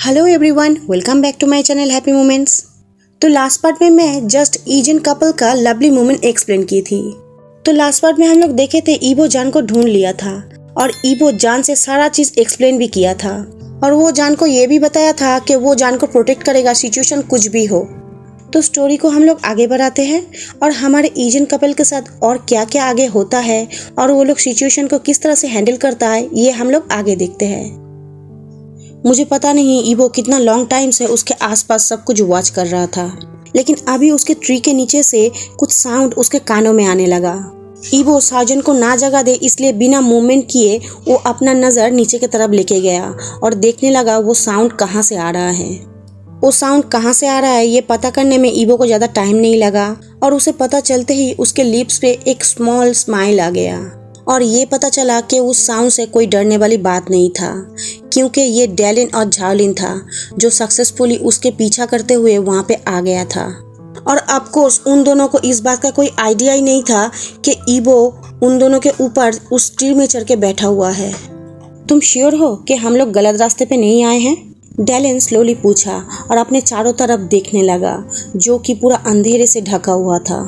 Hello everyone, welcome back to my channel happy moments. तो last part में मैं just Asian couple का lovely moment explain की थी। तो लास्ट पार्ट में हम लोग देखे थे ईबो जान को ढूंढ लिया था और ईबो जान से सारा चीज एक्सप्लेन भी किया था और वो जान को ये भी बताया था कि वो जान को प्रोटेक्ट करेगा सिचुएशन कुछ भी हो। तो स्टोरी को हम लोग आगे बढ़ाते हैं और हमारे एजियन कपल के साथ और क्या क्या आगे होता है और वो लोग सिचुएशन को किस तरह से हैंडल करता है ये हम लोग आगे देखते हैं। मुझे पता नहीं ईबो कितना लॉन्ग टाइम से उसके आसपास सब कुछ वॉच कर रहा था, लेकिन अभी उसके ट्री के नीचे से कुछ साउंड उसके कानों में आने लगा। ईबो साजन को ना जगा दे इसलिए बिना मूवमेंट किए वो अपना नज़र नीचे की तरफ लेके गया और देखने लगा वो साउंड कहाँ से आ रहा है। वो साउंड कहाँ से आ रहा है ये पता करने में ईबो को ज़्यादा टाइम नहीं लगा और उसे पता चलते ही उसके लिप्स पे एक स्मॉल स्माइल आ गया और ये पता चला कि उस साउंड से कोई डरने वाली बात नहीं था, क्योंकि ये डेलिन और झाओलिन था जो सक्सेसफुली उसके पीछा करते हुए वहाँ पे आ गया था। और ऑफ कोर्स उन दोनों को इस बात का कोई आइडिया ही नहीं था कि ईबो उन दोनों के ऊपर उस ट्री में चढ़ के बैठा हुआ है। तुम श्योर हो कि हम लोग गलत रास्ते पे नहीं आए हैं? डेलिन स्लोली पूछा और अपने चारों तरफ देखने लगा जो कि पूरा अंधेरे से ढका हुआ था।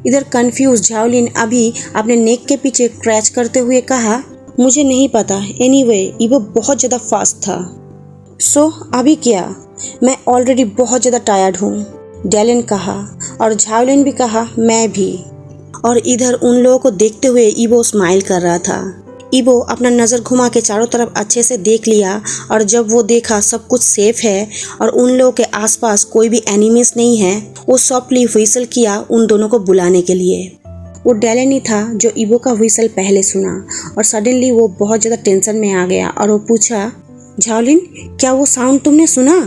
इधर कंफ्यूज झाओलिन अभी अपने नेक के पीछे क्रैच करते हुए कहा, मुझे नहीं पता, एनीवे ईबो बहुत ज़्यादा फास्ट था। सो अभी क्या? मैं ऑलरेडी बहुत ज़्यादा टायर्ड हूँ, डेलिन कहा और झाओलिन भी कहा मैं भी। और इधर उन लोगों को देखते हुए ईबो स्माइल कर रहा था। ईबो अपना नज़र घुमा के चारों तरफ अच्छे से देख लिया और जब वो देखा सब कुछ सेफ है और उन लोगों के आसपास कोई भी एनिमीज नहीं है, वो सॉफ्टली व्हिसल किया उन दोनों को बुलाने के लिए। वो डेलिन ही था जो ईबो का व्हिसल पहले सुना और सडनली वो बहुत ज़्यादा टेंशन में आ गया और वो पूछा, झाओलिन क्या वो साउंड तुमने सुना?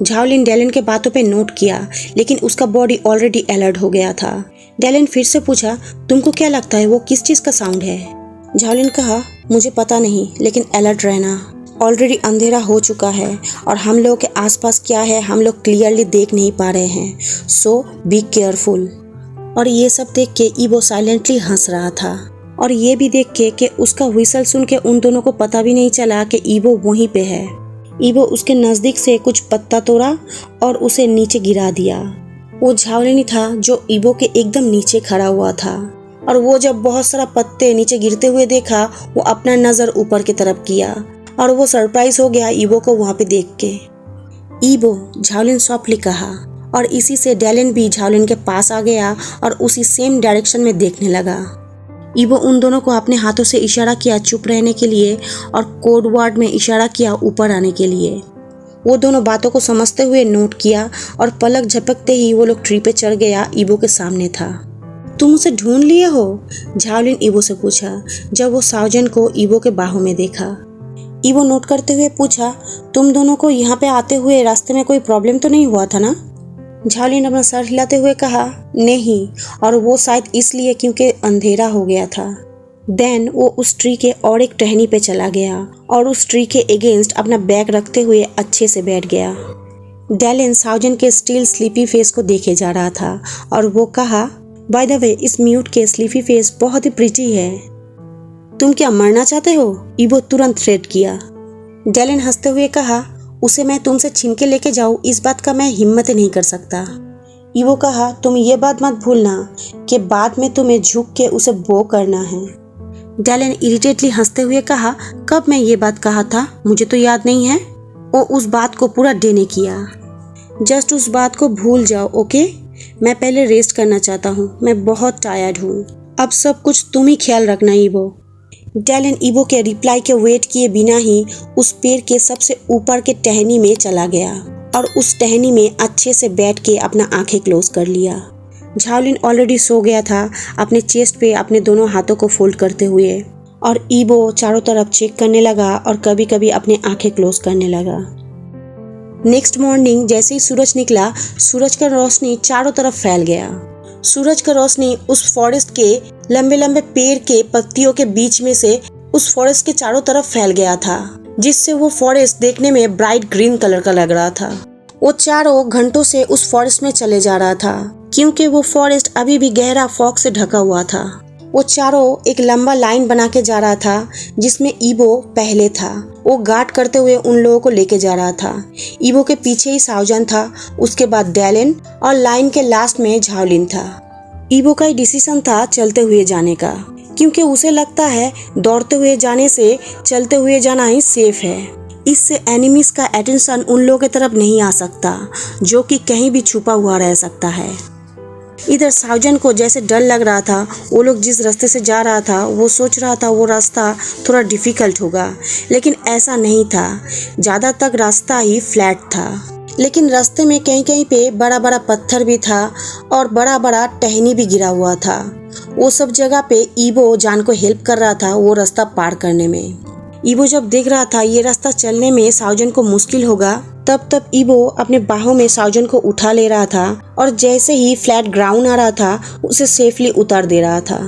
झाओलिन डेलिन के बातों पे नोट किया लेकिन उसका बॉडी ऑलरेडी अलर्ट हो गया था। डेलिन फिर से पूछा, तुमको क्या लगता है वो किस चीज़ का साउंड है? झाओलिन कहा, मुझे पता नहीं, लेकिन अलर्ट रहना। ऑलरेडी अंधेरा हो चुका है और हम लोग के आसपास क्या है हम लोग क्लियरली देख नहीं पा रहे हैं, सो बी केयरफुल। और ये सब देख के ईबो साइलेंटली हंस रहा था और ये भी देख के कि उसका व्हिसल सुन के उन दोनों को पता भी नहीं चला कि ईबो वहीं पे है। ईबो उसके नज़दीक से कुछ पत्ता तोड़ा और उसे नीचे गिरा दिया। वो झाओलिन ही था जो ईबो के एकदम नीचे खड़ा हुआ था और वो जब बहुत सारा पत्ते नीचे गिरते हुए देखा वो अपना नज़र ऊपर की तरफ किया और वो सरप्राइज हो गया ईबो को वहाँ पे देख के। ईबो, झाओलिन सॉफ्टली कहा और इसी से डेलिन भी झाओलिन के पास आ गया और उसी सेम डायरेक्शन में देखने लगा। ईबो उन दोनों को अपने हाथों से इशारा किया चुप रहने के लिए और कोड वर्ड में इशारा किया ऊपर आने के लिए। वो दोनों बातों को समझते हुए नोट किया और पलक झपकते ही वो लोग ट्री पे चढ़ गया ईबो के सामने था। तुम उसे ढूंढ लिए हो? झाओलिन ईबो से पूछा जब वो साजन को ईबो के बाहों में देखा। ईबो नोट करते हुए पूछा, तुम दोनों को यहाँ पे आते हुए रास्ते में कोई प्रॉब्लम तो नहीं हुआ था ना? झाओलिन अपना सर हिलाते हुए कहा, नहीं, और वो शायद इसलिए क्योंकि अंधेरा हो गया था। देन वो उस ट्री के और एक टहनी पे चला गया और उस ट्री के अगेंस्ट अपना बैग रखते हुए अच्छे से बैठ गया। डेलिन साजन के स्टिल स्लीपी फेस को देखे जा रहा था और वो कहा, बाय द वे इस म्यूट के स्लीपी फेस बहुत ही प्रिटी है। तुम क्या मरना चाहते हो? ईबो तुरंत थ्रेट किया। डेलिन हंसते हुए कहा, उसे मैं तुमसे छीन के लेके जाऊँ इस बात का मैं हिम्मत नहीं कर सकता। ईबो कहा, तुम ये बात मत भूलना कि बाद में तुम्हें झुक के उसे बो करना है। डेलिन इरिटेटली हंसते हुए कहा, कब मैं ये बात कहा था? मुझे तो याद नहीं है। वो उस बात को पूरा डे ने किया। जस्ट उस बात को भूल जाओ, ओके? मैं पहले रेस्ट करना चाहता हूँ, मैं बहुत टायर्ड हूँ। अब सब कुछ तुम ही ख्याल रखना ईबो। डेलिन ईबो के रिप्लाई के वेट किए बिना ही उस पेड़ के सबसे ऊपर के टहनी में चला गया और उस टहनी में अच्छे से बैठ के अपना आंखें क्लोज कर लिया। झाओलिन ऑलरेडी सो गया था अपने चेस्ट पे अपने दोनों हाथों को फोल्ड करते हुए और ईबो चारों तरफ चेक करने लगा और कभी कभी अपने आंखें क्लोज करने लगा। नेक्स्ट मॉर्निंग जैसे ही सूरज निकला, सूरज का रोशनी चारों तरफ फैल गया। सूरज का रोशनी उस फॉरेस्ट के लंबे लंबे पेड़ के पत्तियों के बीच में से उस फॉरेस्ट के चारों तरफ फैल गया था, जिससे वो फॉरेस्ट देखने में ब्राइट ग्रीन कलर का लग रहा था। वो चारों घंटों से उस फॉरेस्ट में चले जा रहा था क्योंकि वो फॉरेस्ट अभी भी गहरा फॉग से ढका हुआ था। वो चारों एक लंबा लाइन बना के जा रहा था जिसमें ईबो पहले था। वो गार्ड करते हुए उन लोगों को लेके जा रहा था। ईबो के पीछे ही साओजन था, उसके बाद डैलेन और लाइन के लास्ट में झाओलिन था। ईबो का ही डिसीजन था चलते हुए जाने का, क्योंकि उसे लगता है दौड़ते हुए जाने से चलते हुए जाना ही सेफ है। इससे एनिमीज का अटेंशन उन लोगों की तरफ नहीं आ सकता जो कि कहीं भी छुपा हुआ रह सकता है। इधर साओजन को जैसे डर लग रहा था। वो लोग जिस रास्ते से जा रहा था वो सोच रहा था वो रास्ता थोड़ा डिफिकल्ट होगा, लेकिन ऐसा नहीं था। ज़्यादा तक रास्ता ही फ्लैट था, लेकिन रास्ते में कहीं कहीं पे बड़ा बड़ा पत्थर भी था और बड़ा बड़ा टहनी भी गिरा हुआ था। वो सब जगह पे ईबो जान को हेल्प कर रहा था वो रास्ता पार करने में। ईबो जब देख रहा था ये रास्ता चलने में साओजन को मुश्किल होगा, तब ईबो अपने बाहों में साओजन को उठा ले रहा था और जैसे ही फ्लैट ग्राउंड आ रहा था उसे सेफली उतार दे रहा था।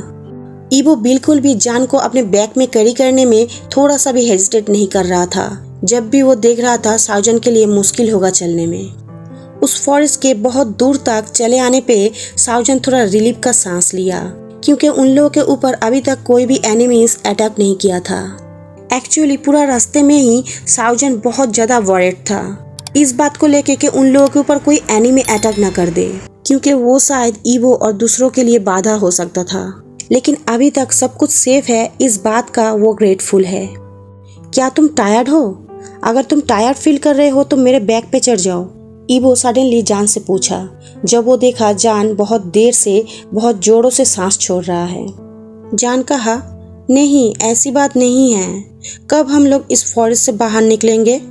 ईबो बिल्कुल भी जान को अपने बैक में कैरी करने में थोड़ा सा भी हेजिटेट नहीं कर रहा था। जब भी वो देख रहा था साओजन के लिए मुश्किल होगा चलने में। उस फॉरेस्ट के बहुत दूर तक चले आने पे साओजन थोड़ा रिलीफ का सांस लिया, क्योंकि उन लोगों के ऊपर अभी तक कोई भी एनिमीज अटैक नहीं किया था। एक्चुअली पूरा रास्ते में ही साओजन बहुत ज़्यादा वरीड था इस बात को लेके कि उन लोगों के ऊपर कोई एनिमी अटैक ना कर दे, क्योंकि वो शायद ईबो और दूसरों के लिए बाधा हो सकता था। लेकिन अभी तक सब कुछ सेफ है, इस बात का वो ग्रेटफुल है। क्या तुम टायर्ड हो? अगर तुम टायर्ड फील कर रहे हो तो मेरे बैक पे चढ़ जाओ, ईबो सडनली जान से पूछा। जब वो देखा जान बहुत देर से बहुत जोरों से सांस छोड़ रहा है। जान कहा, नहीं ऐसी बात नहीं है, कब हम लोग इस फॉरेस्ट से बाहर निकलेंगे?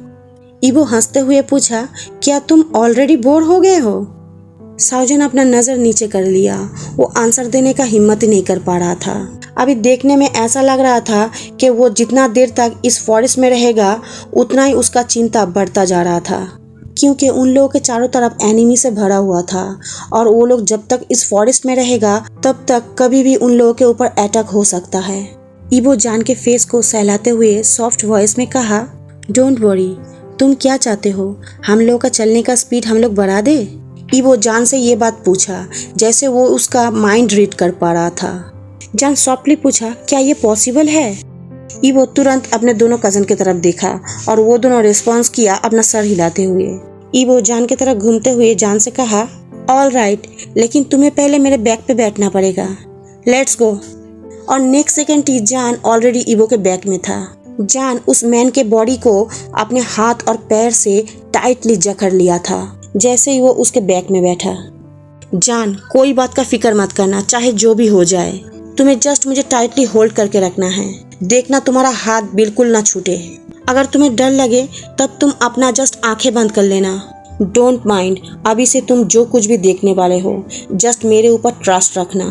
ईबो हंसते हुए पूछा, क्या तुम ऑलरेडी बोर हो गए हो? साओजन अपना नजर नीचे कर लिया। वो आंसर देने का हिम्मत ही नहीं कर पा रहा था। अभी देखने में ऐसा लग रहा था कि वो जितना देर तक इस फॉरेस्ट में रहेगा उतना ही उसका चिंता बढ़ता जा रहा था, क्योंकि उन लोगों के चारों तरफ एनिमी से भरा हुआ था और वो लोग जब तक इस फॉरेस्ट में रहेगा तब तक कभी भी उन लोगों के ऊपर अटैक हो सकता है। ईबो जान के फेस को सहलाते हुए सॉफ्ट वॉइस में कहा, डोंट वरी, तुम क्या चाहते हो, हम लोग का चलने का स्पीड हम लोग बढ़ा दे? ईबो जान से ये बात पूछा जैसे वो उसका माइंड रीड कर पा रहा था। जान सॉफ्टली पूछा, क्या ये पॉसिबल है? ईबो तुरंत अपने दोनों कजन की तरफ देखा और वो दोनों रिस्पॉन्स किया अपना सर हिलाते हुए। ईबो जान की तरफ घूमते हुए जान से कहा, ऑल राइट, लेकिन तुम्हें पहले मेरे बैक पे बैठना पड़ेगा, लेट्स गो। और नेक्स्ट सेकेंड ही जान ऑलरेडी ईबो के बैक में था। जान उस मैन के बॉडी को अपने हाथ और पैर से टाइटली जकड़ लिया था जैसे ही वो उसके बैक में बैठा। जान, कोई बात का फिक्र मत करना, चाहे जो भी हो जाए, तुम्हें जस्ट मुझे टाइटली होल्ड करके रखना है। देखना तुम्हारा हाथ बिल्कुल ना छूटे। अगर तुम्हें डर लगे तब तुम अपना जस्ट आंखें बंद कर लेना। डोंट माइंड, अभी से तुम जो कुछ भी देखने वाले हो जस्ट मेरे ऊपर ट्रस्ट रखना।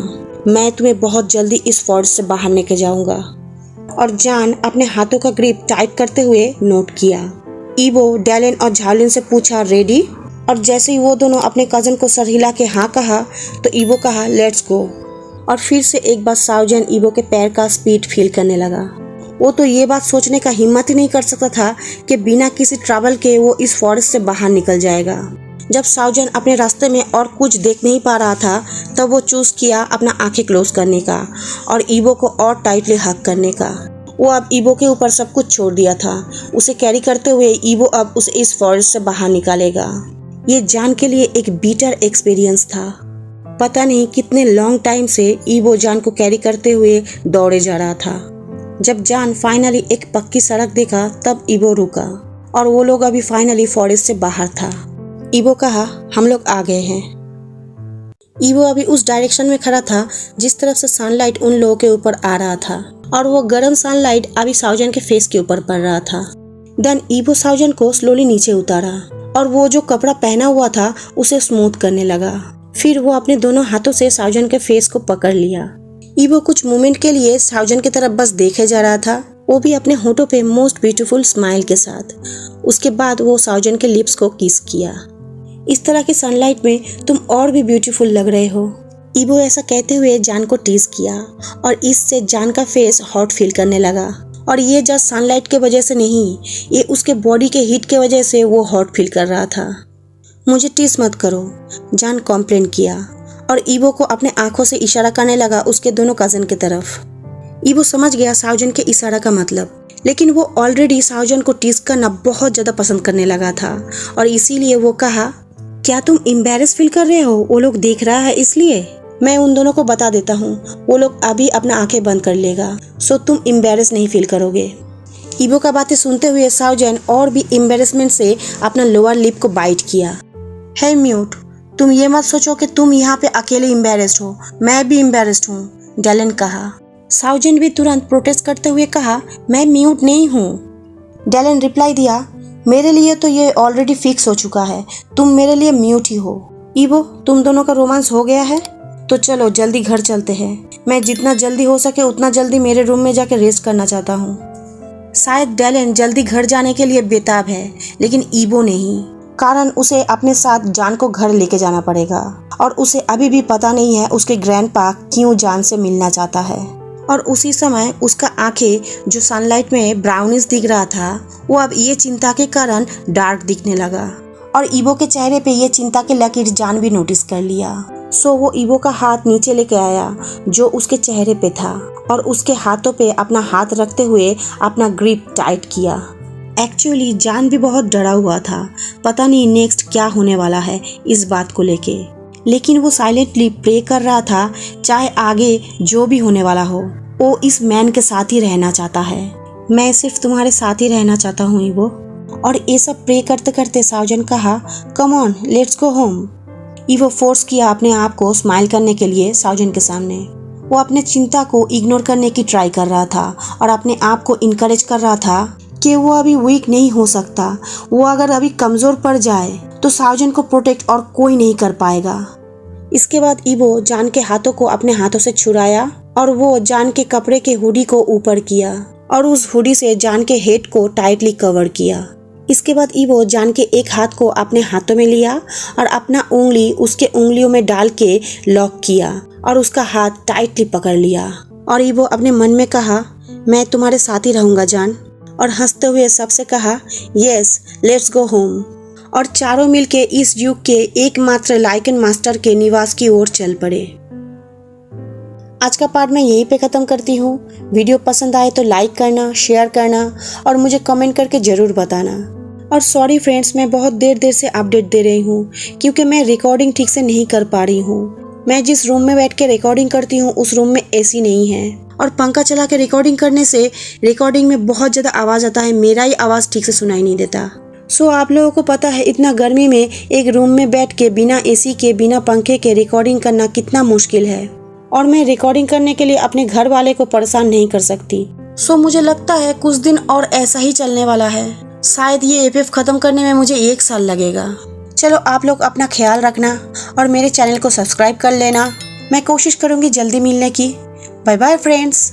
मैं तुम्हें बहुत जल्दी इस फॉरेस्ट से बाहर लेके जाऊंगा। और जान अपने हाथों का ग्रिप टाइट करते हुए नोट किया। ईबो डैलेन और झाओलिन से पूछा, रेडी? और जैसे ही वो दोनों अपने कजन को सर हिला के हाँ कहा तो ईबो कहा, लेट्स गो। और फिर से एक बार साओजन ईबो के पैर का स्पीड फील करने लगा। वो तो ये बात सोचने का हिम्मत ही नहीं कर सकता था कि बिना किसी ट्रबल के वो इस फॉरेस्ट से बाहर निकल जाएगा। जब साओजन अपने रास्ते में और कुछ देख नहीं पा रहा था तब वो चूज किया अपना आंखें क्लोज करने का और ईबो को और टाइटली हग करने का। वो अब ईबो के ऊपर सब कुछ छोड़ दिया था। उसे कैरी करते हुए ईबो अब उसे इस फॉरेस्ट से बाहर निकालेगा। ये जान के लिए एक बीटर एक्सपीरियंस था। पता नहीं कितने लॉन्ग टाइम से ईबो जान को कैरी करते हुए दौड़े जा रहा था। जब जान फाइनली एक पक्की सड़क देखा तब ईबो रुका और वो लोग अभी फाइनली फॉरेस्ट से बाहर था। ईबो कहा, हम लोग आ गए हैं। ईबो अभी उस डायरेक्शन में खड़ा था जिस तरफ से सनलाइट उन लोगों के ऊपर आ रहा था और वो गर्म सनलाइट अभी साओजन के फेस के ऊपर पड़ रहा था। देन ईबो साओजन को स्लोली नीचे उतारा और वो जो कपड़ा पहना हुआ था उसे स्मूथ करने लगा। फिर वो अपने दोनों हाथों से साओजन के फेस को पकड़ लिया। ईबो कुछ मोमेंट के लिए साओजन की तरफ बस देखे जा रहा था, वो भी अपने होठों पे मोस्ट ब्यूटीफुल स्माइल के साथ। उसके बाद वो साओजन के लिप्स को किस किया। इस तरह की सनलाइट में तुम और भी ब्यूटीफुल लग रहे हो, ईबो ऐसा कहते हुए जान को टीज किया और इससे जान का फेस हॉट फील करने लगा। और ये जस्ट सनलाइट के वजह से नहीं, ये उसके बॉडी के हीट के वजह से वो हॉट फील कर रहा था। मुझे टीज मत करो, जान कॉम्प्लेन किया और ईवो को अपने आंखों से इशारा करने लगा उसके दोनों कजिन की तरफ। ईवो समझ गया साओजन के इशारा का मतलब, लेकिन वो ऑलरेडी साओजन को टीज करना बहुत ज़्यादा पसंद करने लगा था और इसीलिए वो कहा, क्या तुम एम्बैरेस फील कर रहे हो? वो लोग देख रहा है इसलिए? मैं उन दोनों को बता देता हूँ, वो लोग अभी अपना आंखें बंद कर लेगा, सो तुम एम्बैरेस नहीं फील करोगे। ईवो का बातें सुनते हुए साओजन और भी एम्बैरेसमेंट से अपना लोअर लिप को बाइट किया। हे म्यूट, तुम ये मत सोचो कि तुम यहाँ पे अकेले एम्बैरेस्ड हो, मैं भी एम्बैरेस्ड हूँ, डैलन कहा। साओजन भी तुरंत प्रोटेस्ट करते हुए कहा, मैं म्यूट नहीं हूँ। डैलन रिप्लाई दिया, मेरे लिए तो ये ऑलरेडी फिक्स हो चुका है, तुम मेरे लिए म्यूट ही हो। ईवो, तुम दोनों का रोमांस हो गया है तो चलो जल्दी घर चलते हैं। मैं जितना जल्दी हो सके उतना जल्दी मेरे रूम में जाकर रेस्ट करना चाहता हूँ। शायद डैलन जल्दी घर जाने के लिए बेताब है, लेकिन ईवो नहीं, कारण उसे अपने साथ जान को घर लेके जाना पड़ेगा और उसे अभी भी पता नहीं है उसके ग्रैंडपा क्यों जान से मिलना चाहता है। और उसी समय उसका आंखें जो सनलाइट में ब्राउनिश दिख रहा था वो अब ये चिंता के कारण डार्क दिखने लगा और ईवो के चेहरे पे ये चिंता के लकीर जान भी नोटिस कर लिया। सो वो ईवो का हाथ नीचे लेके आया जो उसके चेहरे पे था और उसके हाथों पे अपना हाथ रखते हुए अपना ग्रिप टाइट किया। एक्चुअली जान भी बहुत डरा हुआ था, पता नहीं नेक्स्ट क्या होने वाला है इस बात को लेके, लेकिन वो साइलेंटली प्रे कर रहा था, चाहे आगे जो भी होने वाला हो वो इस मैन के साथ ही रहना चाहता है। मैं सिर्फ तुम्हारे साथ ही रहना चाहता हूँ ईवो। और ये सब प्रे करते करते साओजन कहा, come on let's go home. Evo force किया अपने आप को स्माइल करने के लिए साओजन के सामने। वो अपने चिंता को इग्नोर करने की ट्राई कर रहा था और अपने आप को इनकरेज कर रहा था कि वो अभी वीक नहीं हो सकता, वो अगर अभी कमज़ोर पड़ जाए तो साओजन को प्रोटेक्ट और कोई नहीं कर पाएगा। इसके बाद ईवो जान के हाथों को अपने हाथों से छुड़ाया और वो जान के कपड़े के हुडी को ऊपर किया और उस हुडी से जान के हेड को टाइटली कवर किया। इसके बाद ईवो जान के एक हाथ को अपने हाथों में लिया और अपना उंगली उसके उंगलियों में डाल के लॉक किया और उसका हाथ टाइटली पकड़ लिया। और ईवो अपने मन में कहा, मैं तुम्हारे साथ ही रहूंगा जान, और हंसते हुए सबसे कहा, यस लेट्स गो होम। और चारों मिलके इस युग के एकमात्र लाइकन मास्टर के निवास की ओर चल पड़े। आज का पार्ट मैं यहीं पे ख़त्म करती हूँ। वीडियो पसंद आए तो लाइक करना, शेयर करना और मुझे कमेंट करके ज़रूर बताना। और सॉरी फ्रेंड्स, मैं बहुत देर से अपडेट दे रही हूँ क्योंकि मैं रिकॉर्डिंग ठीक से नहीं कर पा रही हूँ। मैं जिस रूम में बैठ के रिकॉर्डिंग करती हूँ उस रूम में एसी नहीं है और पंखा चला के रिकॉर्डिंग करने से रिकॉर्डिंग में बहुत ज़्यादा आवाज़ आता है, मेरा ही आवाज़ ठीक से सुनाई नहीं देता। सो आप लोगों को पता है इतना गर्मी में एक रूम में बैठ के बिना एसी के, बिना पंखे के रिकॉर्डिंग करना कितना मुश्किल है और मैं रिकॉर्डिंग करने के लिए अपने घर वाले को परेशान नहीं कर सकती। सो मुझे लगता है कुछ दिन और ऐसा ही चलने वाला है। शायद ये एपीएफ ख़त्म करने में मुझे 1 साल लगेगा। चलो आप लोग अपना ख्याल रखना और मेरे चैनल को सब्सक्राइब कर लेना। मैं कोशिश करूँगी जल्दी मिलने की। Bye bye friends.